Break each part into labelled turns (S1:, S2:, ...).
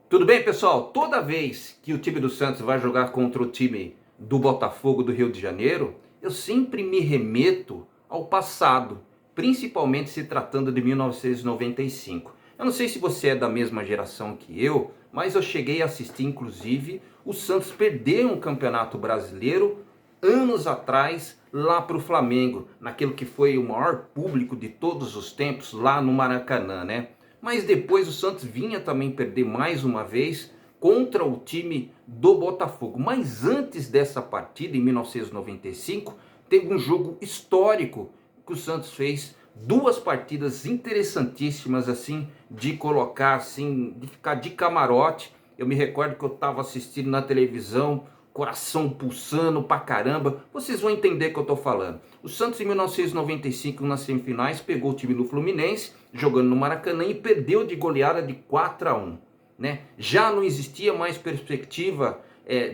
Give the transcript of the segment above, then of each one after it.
S1: Tudo bem, pessoal? Toda vez que o time do Santos vai jogar contra o time do Botafogo do Rio de Janeiro, eu sempre me remeto ao passado, principalmente se tratando de 1995. Eu não sei se você é da mesma geração que eu, mas eu cheguei a assistir, inclusive, o Santos perder um campeonato brasileiro anos atrás lá para o Flamengo, naquilo que foi o maior público de todos os tempos lá no Maracanã, né? Mas depois o Santos vinha também perder mais uma vez contra o time do Botafogo. Mas antes dessa partida, em 1995, teve um jogo histórico que o Santos fez, duas partidas interessantíssimas assim, de colocar assim, de ficar de camarote. Eu me recordo que eu estava assistindo na televisão, coração pulsando pra caramba. Vocês vão entender o que eu tô falando. O Santos em 1995 nas semifinais pegou o time do Fluminense, jogando no Maracanã, e perdeu de goleada de 4-1, né? Já não existia mais perspectiva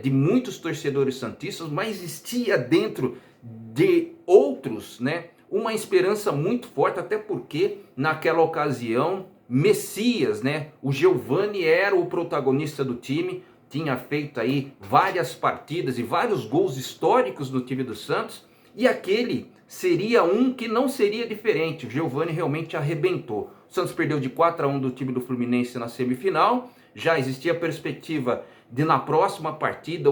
S1: de muitos torcedores santistas, mas existia dentro de outros, né, uma esperança muito forte, até porque naquela ocasião Messias, né, o Giovani era o protagonista do time, tinha feito aí várias partidas e vários gols históricos no time do Santos, e aquele seria um que não seria diferente. O Giovani realmente arrebentou. O Santos perdeu de 4-1 do time do Fluminense na semifinal. Já existia a perspectiva de na próxima partida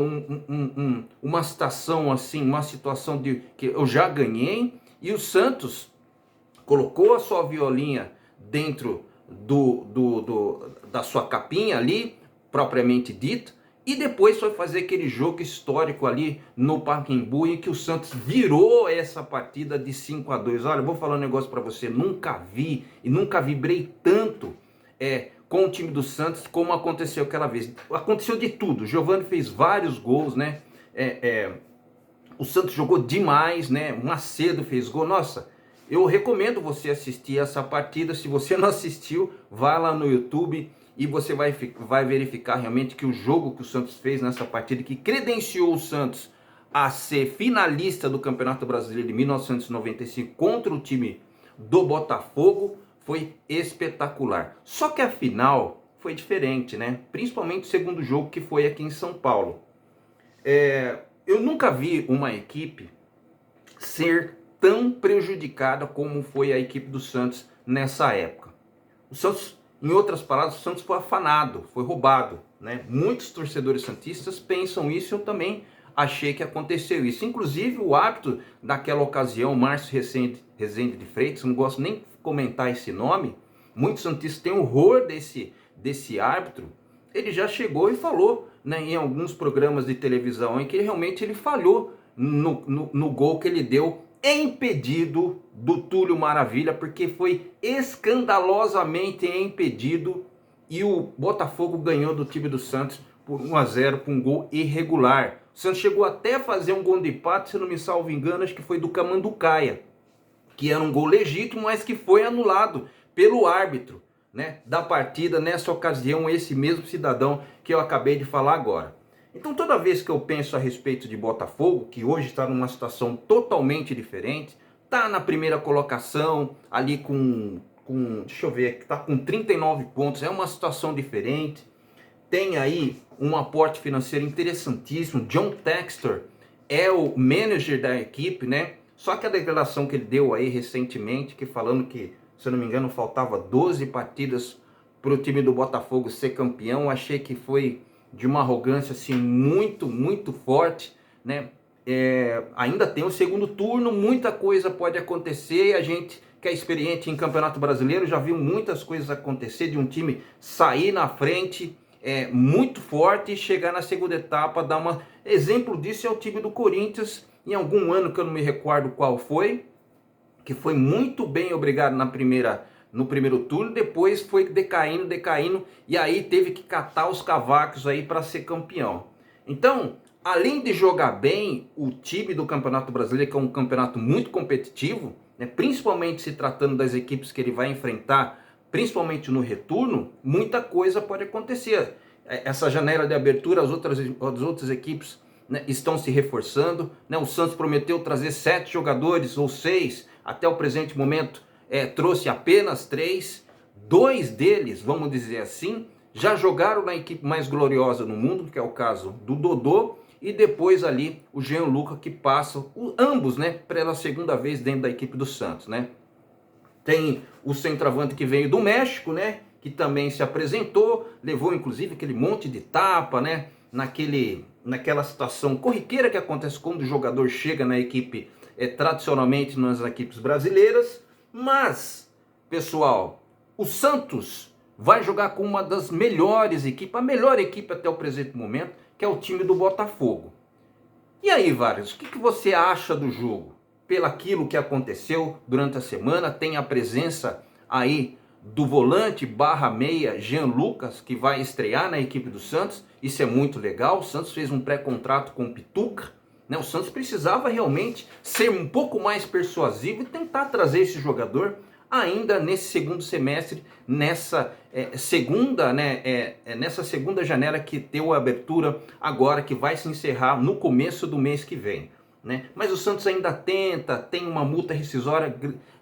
S1: uma situação assim, uma situação de que eu já ganhei, e o Santos colocou a sua violinha dentro da sua capinha ali, propriamente dito, e depois foi fazer aquele jogo histórico ali no Pacaembu, em que o Santos virou essa partida de 5-2. Olha, eu vou falar um negócio para você, nunca vi e nunca vibrei tanto com o time do Santos como aconteceu aquela vez. Aconteceu de tudo, o Giovani fez vários gols, né? O Santos jogou demais, né? O Macedo fez gol. Nossa, eu recomendo você assistir essa partida. Se você não assistiu, vá lá no YouTube e você vai verificar realmente que o jogo que o Santos fez nessa partida, que credenciou o Santos a ser finalista do Campeonato Brasileiro de 1995 contra o time do Botafogo, foi espetacular. Só que a final foi diferente, né? Principalmente o segundo jogo, que foi aqui em São Paulo. Eu nunca vi uma equipe ser tão prejudicada como foi a equipe do Santos nessa época. O Santos, em outras palavras, o Santos foi afanado, foi roubado, né? Muitos torcedores santistas pensam isso, eu também achei que aconteceu isso. Inclusive o árbitro daquela ocasião, Márcio Rezende de Freitas, não gosto nem de comentar esse nome, muitos santistas têm horror desse árbitro. Ele já chegou e falou, né, em alguns programas de televisão, em que realmente ele falhou no gol que ele deu impedido do Túlio Maravilha, porque foi escandalosamente impedido, e o Botafogo ganhou do time do Santos por 1-0 com um gol irregular. O Santos chegou até a fazer um gol de empate, se não me salvo engano, acho que foi do Camanducaia, que era um gol legítimo, mas que foi anulado pelo árbitro, né, da partida, nessa ocasião, esse mesmo cidadão que eu acabei de falar agora. Então toda vez que eu penso a respeito de Botafogo, que hoje está numa situação totalmente diferente, está na primeira colocação, ali deixa eu ver, está com 39 pontos, é uma situação diferente, tem aí um aporte financeiro interessantíssimo. John Textor é o manager da equipe, né? Só que a declaração que ele deu aí recentemente, que falando que, se eu não me engano, faltava 12 partidas para o time do Botafogo ser campeão, achei que foi de uma arrogância assim muito, muito forte, né? Ainda tem o segundo turno, muita coisa pode acontecer, a gente que é experiente em Campeonato Brasileiro já viu muitas coisas acontecer, de um time sair na frente muito forte e chegar na segunda etapa, dar uma... Exemplo disso é o time do Corinthians, em algum ano que eu não me recordo qual foi, que foi muito bem, obrigado, no primeiro turno, depois foi decaindo, e aí teve que catar os cavacos aí para ser campeão. Então, além de jogar bem, o time do Campeonato Brasileiro, que é um campeonato muito competitivo, né, principalmente se tratando das equipes que ele vai enfrentar, principalmente no retorno, muita coisa pode acontecer. Essa janela de abertura, as outras equipes, né, estão se reforçando, né? O Santos prometeu trazer 7 jogadores ou 6, até o presente momento trouxe apenas 3, 2 deles, vamos dizer assim, já jogaram na equipe mais gloriosa no mundo, que é o caso do Dodô, e depois ali o Jean Lucas, que passam, ambos, né, pela segunda vez dentro da equipe do Santos, né. Tem o centroavante que veio do México, né, que também se apresentou, levou inclusive aquele monte de tapa, né, naquela situação corriqueira que acontece quando o jogador chega na equipe, tradicionalmente nas equipes brasileiras. Mas, pessoal, o Santos vai jogar com uma das melhores equipes, a melhor equipe até o presente momento, que é o time do Botafogo. E aí, Vargas, o que você acha do jogo? Pelaquilo que aconteceu durante a semana, tem a presença aí do volante /meia Jean Lucas, que vai estrear na equipe do Santos. Isso é muito legal. O Santos fez um pré-contrato com o Pituca, né? O Santos precisava realmente ser um pouco mais persuasivo e tentar trazer esse jogador ainda nesse segundo semestre, nessa segunda janela que deu a abertura agora, que vai se encerrar no começo do mês que vem, né? Mas o Santos ainda tem uma multa rescisória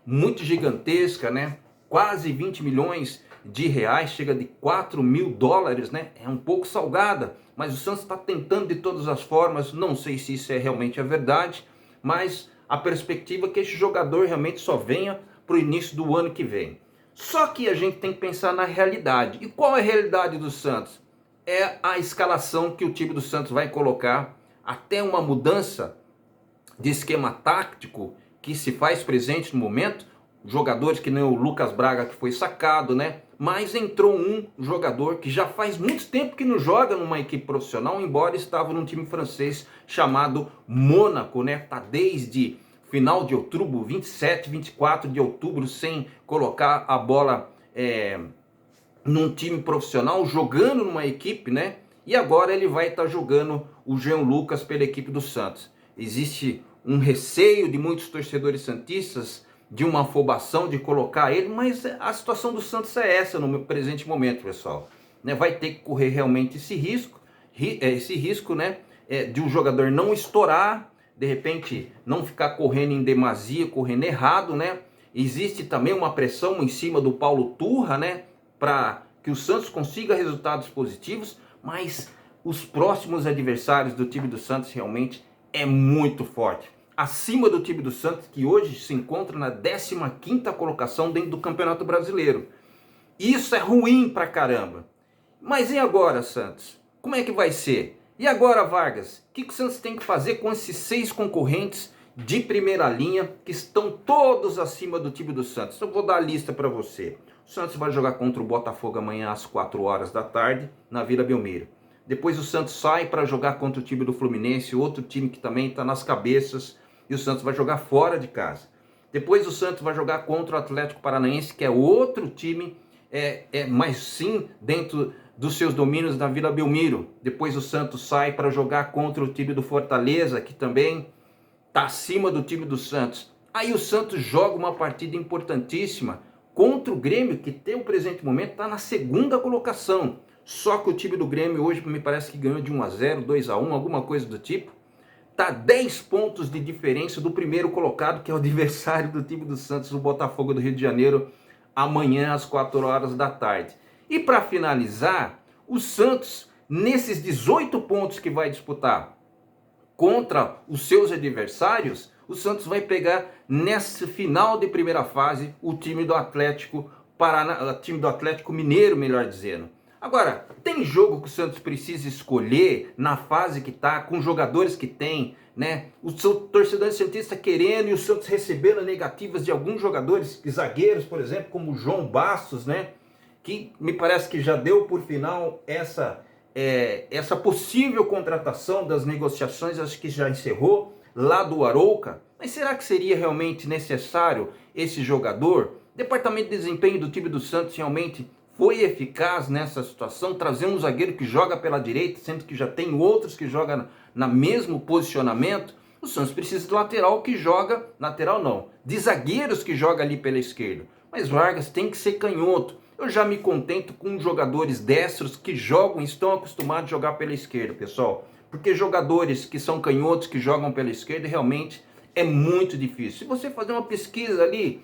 S1: muito gigantesca, né? Quase 20 milhões de reais, chega de 4 mil dólares, né? É um pouco salgada, mas o Santos está tentando de todas as formas. Não sei se isso é realmente a verdade, mas a perspectiva é que esse jogador realmente só venha para o início do ano que vem. Só que a gente tem que pensar na realidade. E qual é a realidade do Santos? É a escalação que o time do Santos vai colocar, até uma mudança de esquema tático que se faz presente no momento. Jogadores que nem o Lucas Braga, que foi sacado, né? Mas entrou um jogador que já faz muito tempo que não joga numa equipe profissional, embora estava num time francês chamado Mônaco, né? Tá desde final de outubro, 27, 24 de outubro, sem colocar a bola num time profissional, jogando numa equipe, né? E agora ele vai estar jogando o Jean Lucas pela equipe do Santos. Existe um receio de muitos torcedores santistas de uma afobação de colocar ele, mas a situação do Santos é essa no presente momento, pessoal, né? Vai ter que correr realmente esse risco, né? De um jogador não estourar, de repente não ficar correndo em demasia, correndo errado, né? Existe também uma pressão em cima do Paulo Turra, né? Para que o Santos consiga resultados positivos, mas os próximos adversários do time do Santos realmente é muito forte. Acima do time do Santos, que hoje se encontra na 15ª colocação dentro do Campeonato Brasileiro. Isso é ruim pra caramba. Mas e agora, Santos? Como é que vai ser? E agora, Vargas? O que o Santos tem que fazer com esses 6 concorrentes de primeira linha que estão todos acima do time do Santos? Eu vou dar a lista para você. O Santos vai jogar contra o Botafogo amanhã às 4 horas da tarde, na Vila Belmiro. Depois o Santos sai para jogar contra o time do Fluminense, outro time que também está nas cabeças, e o Santos vai jogar fora de casa. Depois o Santos vai jogar contra o Atlético Paranaense, que é outro time, mas sim dentro dos seus domínios na Vila Belmiro. Depois o Santos sai para jogar contra o time do Fortaleza, que também está acima do time do Santos. Aí o Santos joga uma partida importantíssima contra o Grêmio, que tem o presente momento, está na 2ª colocação. Só que o time do Grêmio hoje me parece que ganhou de 1-0, 2-1, alguma coisa do tipo. Está 10 pontos de diferença do primeiro colocado, que é o adversário do time do Santos, o Botafogo do Rio de Janeiro, amanhã às 4 horas da tarde. E para finalizar, o Santos, nesses 18 pontos que vai disputar contra os seus adversários, o Santos vai pegar nesse final de primeira fase o time do Atlético Mineiro, melhor dizendo. Agora, tem jogo que o Santos precisa escolher na fase que está, com jogadores que tem, né? O seu torcedor santista querendo e o Santos recebendo negativas de alguns jogadores, zagueiros, por exemplo, como o João Bastos, né? Que me parece que já deu por final essa possível contratação das negociações, acho que já encerrou, lá do Arouca. Mas será que seria realmente necessário esse jogador? O departamento de desempenho do time do Santos realmente foi eficaz nessa situação, trazer um zagueiro que joga pela direita, sendo que já tem outros que jogam no mesmo posicionamento. O Santos precisa de lateral que joga, lateral não, de zagueiros que joga ali pela esquerda. Mas Vargas tem que ser canhoto. Eu já me contento com jogadores destros que jogam, estão acostumados a jogar pela esquerda, pessoal. Porque jogadores que são canhotos, que jogam pela esquerda, realmente é muito difícil. Se você fazer uma pesquisa ali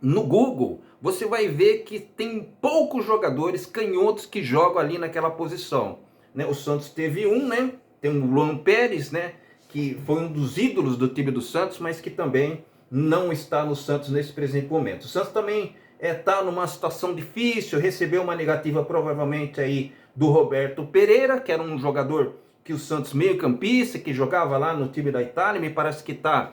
S1: no Google, você vai ver que tem poucos jogadores canhotos que jogam ali naquela posição, né? O Santos teve um, né? Tem o Luan Pérez, né? Que foi um dos ídolos do time do Santos, mas que também não está no Santos nesse presente momento. O Santos também está numa situação difícil, recebeu uma negativa provavelmente aí do Roberto Pereira, que era um jogador que o Santos meio campista, que jogava lá no time da Itália, me parece que está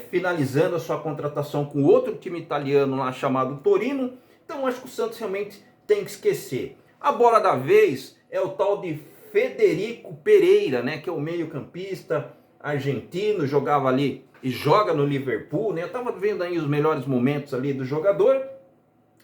S1: finalizando a sua contratação com outro time italiano lá chamado Torino. Então acho que o Santos realmente tem que esquecer. A bola da vez é o tal de Federico Pereira, né, que é o meio-campista argentino, jogava ali e joga no Liverpool, né? Eu estava vendo aí os melhores momentos ali do jogador,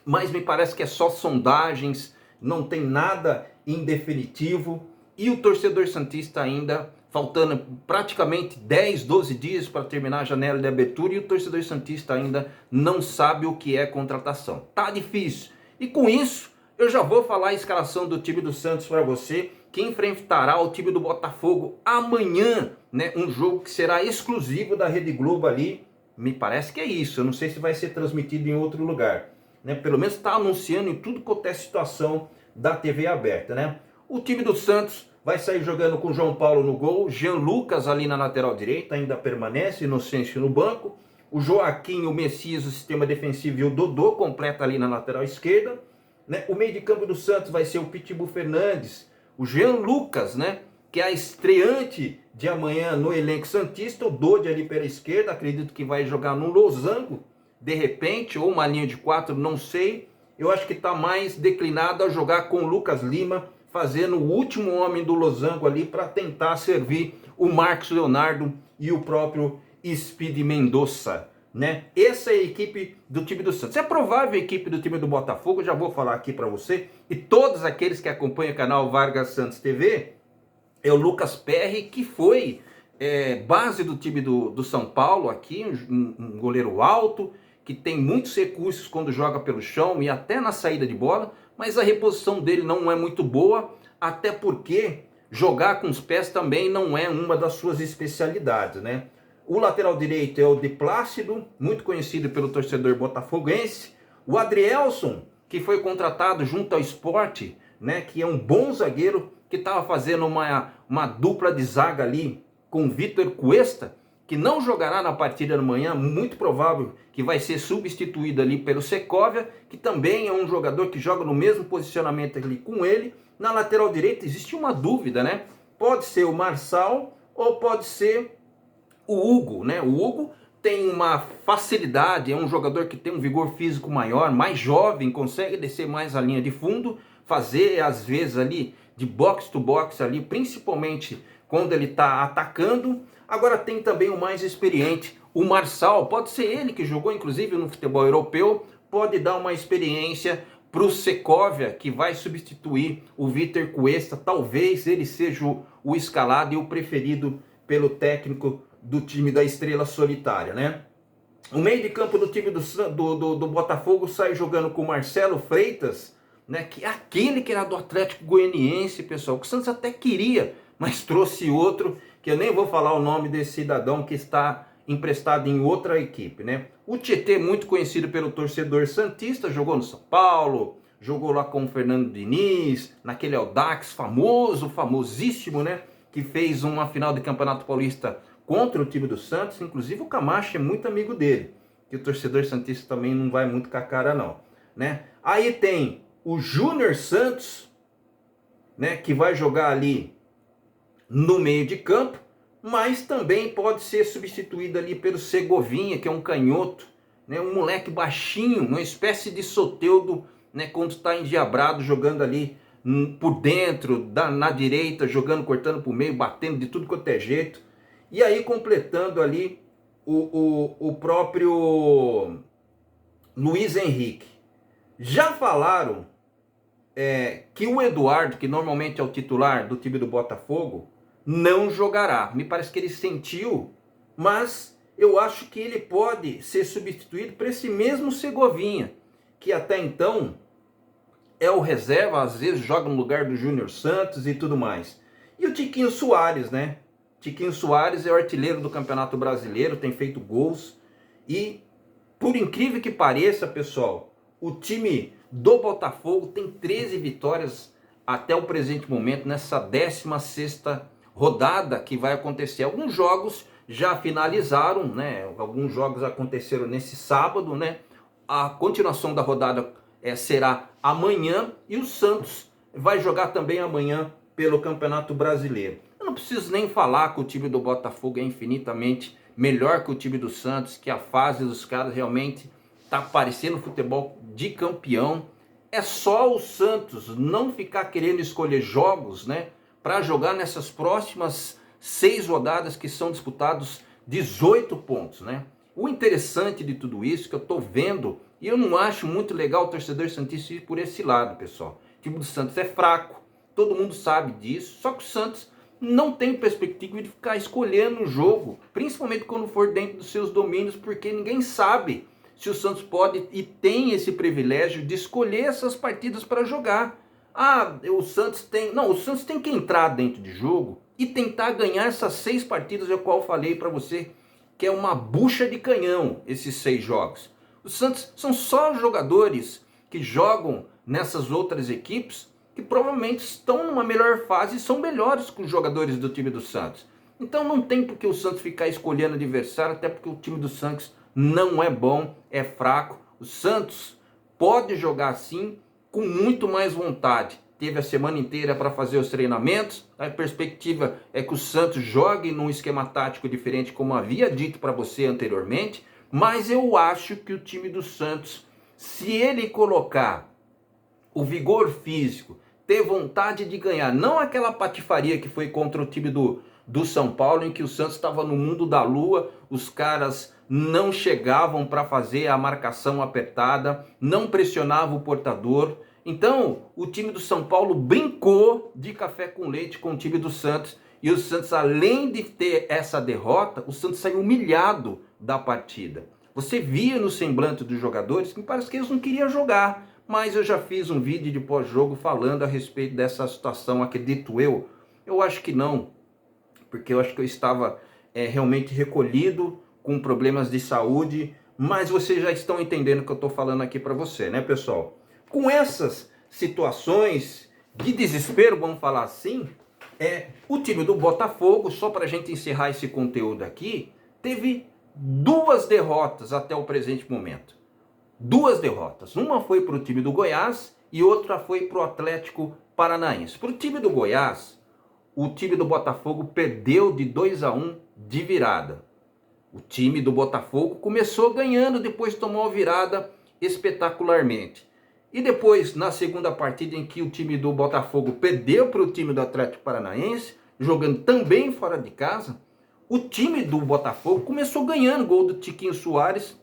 S1: mas me parece que é só sondagens, não tem nada em definitivo. E o torcedor santista ainda, faltando praticamente 10, 12 dias para terminar a janela de abertura, e o torcedor santista ainda não sabe o que é contratação. Tá difícil. E com isso, eu já vou falar a escalação do time do Santos para você, que enfrentará o time do Botafogo amanhã, né? Um jogo que será exclusivo da Rede Globo ali. Me parece que é isso. Eu não sei se vai ser transmitido em outro lugar, né? Pelo menos está anunciando em tudo quanto é situação da TV aberta, né? O time do Santos vai sair jogando com João Paulo no gol, Jean Lucas ali na lateral direita, ainda permanece, Inocêncio no banco, o Joaquim, o Messias, o sistema defensivo, e o Dodô completa ali na lateral esquerda, né? O meio de campo do Santos vai ser o Pitbull Fernandes, o Jean Lucas, né, que é a estreante de amanhã no elenco santista, o Dodô ali pela esquerda, acredito que vai jogar no losango, de repente, ou uma linha de 4, não sei. Eu acho que está mais declinado a jogar com o Lucas Lima, fazendo o último homem do losango ali para tentar servir o Marcos Leonardo e o próprio Speed Mendonça, né? Essa é a equipe do time do Santos. É provável a equipe do time do Botafogo, já vou falar aqui para você, e todos aqueles que acompanham o canal Vargas Santos TV, é o Lucas Perry, que foi base do time do São Paulo aqui, um goleiro alto, que tem muitos recursos quando joga pelo chão e até na saída de bola, mas a reposição dele não é muito boa, até porque jogar com os pés também não é uma das suas especialidades, né? O lateral direito é o de Plácido, muito conhecido pelo torcedor botafoguense. O Adrielson, que foi contratado junto ao Sport, né, que é um bom zagueiro, que estava fazendo uma dupla de zaga ali com o Vitor Cuesta, que não jogará na partida da manhã, muito provável que vai ser substituído ali pelo Segovia, que também é um jogador que joga no mesmo posicionamento ali com ele. Na lateral direita existe uma dúvida, né? Pode ser o Marçal ou pode ser o Hugo, né? O Hugo tem uma facilidade, é um jogador que tem um vigor físico maior, mais jovem, consegue descer mais a linha de fundo, fazer às vezes ali de box to box ali, principalmente quando ele está atacando. Agora tem também o mais experiente, o Marçal, pode ser ele que jogou inclusive no futebol europeu, pode dar uma experiência para o Segovia, que vai substituir o Vitor Cuesta. Talvez ele seja o escalado e o preferido pelo técnico do time da Estrela Solitária, né? O meio de campo do time do Botafogo sai jogando com o Marcelo Freitas, né? Que é aquele que era do Atlético Goianiense, pessoal, que o Santos até queria, mas trouxe outro, que eu nem vou falar o nome desse cidadão que está emprestado em outra equipe, né? O Tietê, muito conhecido pelo torcedor santista, jogou no São Paulo, jogou lá com o Fernando Diniz, naquele Audax famoso, famosíssimo, né? Que fez uma final de Campeonato Paulista contra o time do Santos. Inclusive o Camacho é muito amigo dele, que o torcedor santista também não vai muito com a cara não, né? Aí tem o Júnior Santos, né? Que vai jogar ali no meio de campo, mas também pode ser substituído ali pelo Segovinha, que é um canhoto, né? Um moleque baixinho, uma espécie de Soteldo, né? Quando está endiabrado, jogando ali por dentro, na direita, jogando, cortando por meio, batendo de tudo quanto é jeito. E aí completando ali o próprio Luiz Henrique. Já falaram que o Eduardo, que normalmente é o titular do time do Botafogo, não jogará. Me parece que ele sentiu, mas eu acho que ele pode ser substituído por esse mesmo Segovinha, que até então é o reserva, às vezes joga no lugar do Júnior Santos e tudo mais. E o Tiquinho Soares, né? Tiquinho Soares é o artilheiro do Campeonato Brasileiro, tem feito gols e Por incrível que pareça, pessoal, o time do Botafogo tem 13 vitórias até o presente momento, nessa 16ª rodada que vai acontecer. Alguns jogos já finalizaram, né? Alguns jogos aconteceram nesse sábado, né? A continuação da rodada será amanhã e o Santos vai jogar também amanhã pelo Campeonato Brasileiro. Eu não preciso nem falar que o time do Botafogo é infinitamente melhor que o time do Santos, que a fase dos caras realmente está parecendo futebol de campeão. É só o Santos não ficar querendo escolher jogos, né, para jogar nessas próximas 6 rodadas que são disputados 18 pontos, né? O interessante de tudo isso que eu estou vendo, e eu não acho muito legal o torcedor santista ir por esse lado, pessoal. O time do Santos é fraco, todo mundo sabe disso, só que o Santos não tem perspectiva de ficar escolhendo o jogo, principalmente quando for dentro dos seus domínios, porque ninguém sabe se o Santos pode e tem esse privilégio de escolher essas partidas para jogar. O Santos tem... Não, o Santos tem que entrar dentro de jogo e tentar ganhar essas 6 partidas, a qual eu falei para você, que é uma bucha de canhão, esses 6 jogos. O Santos são só jogadores que jogam nessas outras equipes que provavelmente estão numa melhor fase e são melhores que os jogadores do time do Santos. Então não tem por que o Santos ficar escolhendo adversário, até porque o time do Santos não é bom, é fraco. O Santos pode jogar assim com muito mais vontade. Teve a semana inteira para fazer os treinamentos. A perspectiva é que o Santos jogue num esquema tático diferente, como havia dito para você anteriormente. Mas eu acho que o time do Santos, se ele colocar o vigor físico, ter vontade de ganhar, não aquela patifaria que foi contra o time do São Paulo, em que o Santos estava no mundo da lua, os caras não chegavam para fazer a marcação apertada, não pressionava o portador. Então, o time do São Paulo brincou de café com leite com o time do Santos, e o Santos, além de ter essa derrota, o Santos saiu humilhado da partida. Você via no semblante dos jogadores que parece que eles não queriam jogar, mas eu já fiz um vídeo de pós-jogo falando a respeito dessa situação, acredito eu. Eu acho que não, porque eu acho que eu estava realmente recolhido, com problemas de saúde, mas vocês já estão entendendo o que eu estou falando aqui para você, né, pessoal? Com essas situações de desespero, vamos falar assim, o time do Botafogo, só para a gente encerrar esse conteúdo aqui, teve 2 derrotas até o presente momento. 2 derrotas. Uma foi para o time do Goiás e outra foi para o Atlético Paranaense. Para o time do Goiás, o time do Botafogo perdeu de 2-1 de virada. O time do Botafogo começou ganhando, depois tomou a virada espetacularmente. E depois, na segunda partida em que o time do Botafogo perdeu para o time do Atlético Paranaense, jogando também fora de casa, o time do Botafogo começou ganhando, gol do Tiquinho Soares,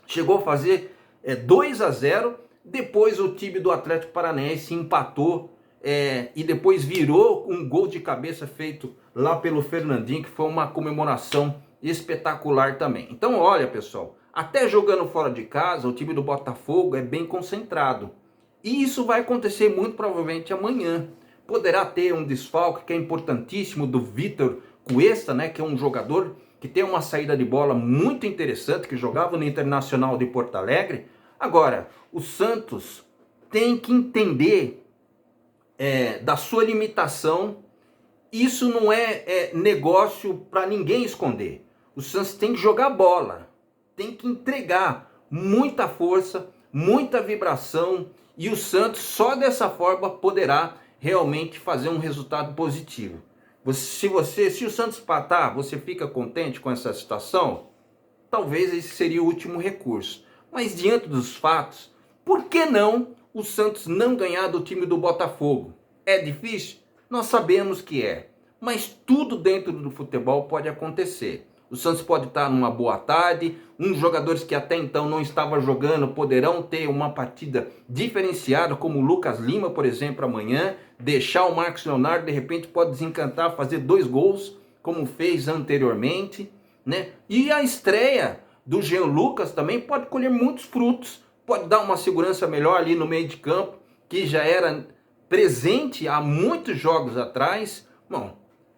S1: chegou a fazer 2-0, depois o time do Atlético Paranaense empatou e depois virou um gol de cabeça feito lá pelo Fernandinho, que foi uma comemoração espetacular também. Então olha, pessoal, até jogando fora de casa, o time do Botafogo é bem concentrado. E isso vai acontecer muito provavelmente amanhã. Poderá ter um desfalque que é importantíssimo do Vitor Cuesta, né, que é um jogador que tem uma saída de bola muito interessante, que jogava no Internacional de Porto Alegre. Agora, o Santos tem que entender da sua limitação. Isso não é negócio para ninguém esconder. O Santos tem que jogar bola, tem que entregar muita força, muita vibração, e o Santos só dessa forma poderá realmente fazer um resultado positivo. Se o Santos empatar, você fica contente com essa situação? Talvez esse seria o último recurso. Mas diante dos fatos, por que não o Santos não ganhar do time do Botafogo? É difícil? Nós sabemos que é. Mas tudo dentro do futebol pode acontecer. O Santos pode estar numa boa tarde, uns jogadores que até então não estavam jogando poderão ter uma partida diferenciada, como o Lucas Lima, por exemplo, amanhã, deixar o Marcos Leonardo, de repente pode desencantar, fazer 2 gols, como fez anteriormente, né? E a estreia do Jean Lucas também pode colher muitos frutos, pode dar uma segurança melhor ali no meio de campo, que já era presente há muitos jogos atrás. Bom,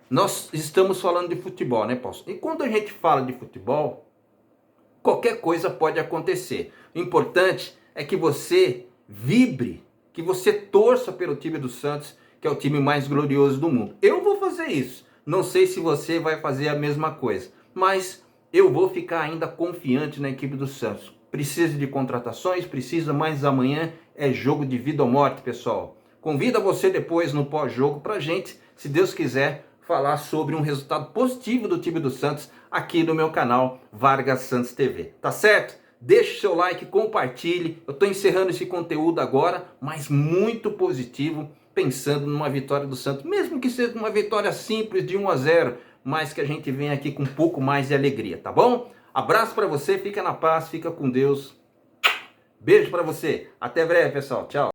S1: nós estamos falando de futebol, né, Paulo? E quando a gente fala de futebol, qualquer coisa pode acontecer. O importante é que você vibre, que você torça pelo time do Santos, que é o time mais glorioso do mundo. Eu vou fazer isso. Não sei se você vai fazer a mesma coisa, mas eu vou ficar ainda confiante na equipe do Santos. Precisa de contratações, precisa, mas amanhã é jogo de vida ou morte, pessoal. Convido você depois no pós-jogo pra gente, se Deus quiser, falar sobre um resultado positivo do time do Santos aqui no meu canal Vargas Santos TV. Tá certo? Deixe seu like, compartilhe. Eu estou encerrando esse conteúdo agora, mas muito positivo, pensando numa vitória do Santos, mesmo que seja uma vitória simples de 1-0, mas que a gente venha aqui com um pouco mais de alegria, tá bom? Abraço para você, fica na paz, fica com Deus. Beijo para você. Até breve, pessoal. Tchau.